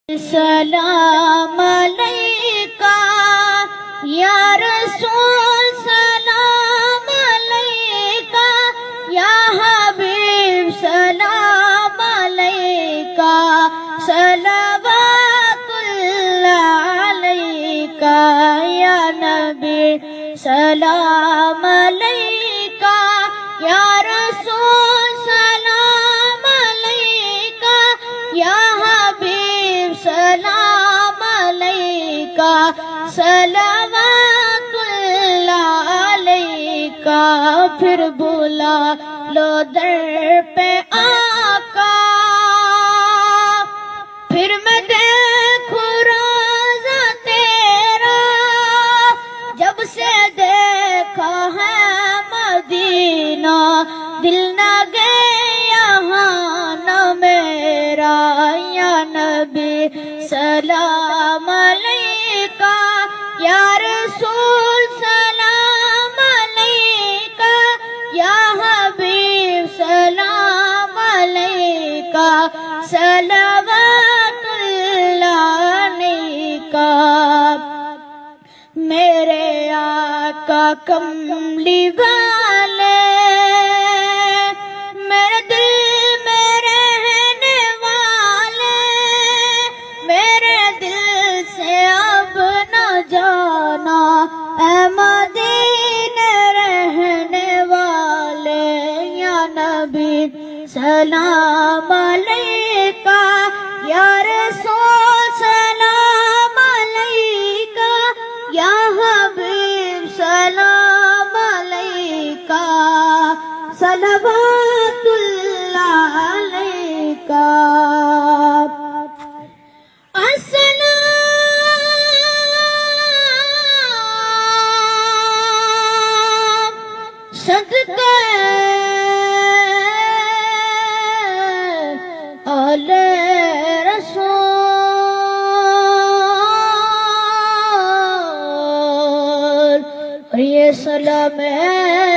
سلام علیکہ یا رسول، سلام علیکہ یا حبیب، سلام علیکہ، صلوات اللہ علیکہ یا نبی، سلام علیکہ یا رسول، سلام علیکہ یا حبیب، سلام علیکہ، صلوات اللہ علیکہ۔ پھر بلا لو در پہ آقا، پھر میں دیکھوں روزہ تیرا، جب سے دیکھا ہے مدینہ، دل نہ گیا یہاں نہ میرا یا نبی، سلام علیکہ یا رسول، سلام علیکہ یا حبیب، سلام علیکہ، صلوات اللہ علیکہ۔ میرے آقا کملی والے میرے دل میں رہنے والے، میرے دل سے اب نہ جانا اے مدینے رہنے والے یا نبی، سلام علیکہ یا رسول، سلام علیکہ یا حبیب، سلام علیکہ، صلوات اللہ علیکہ۔ صدقہ آل رسول، اور یہ سلام ہے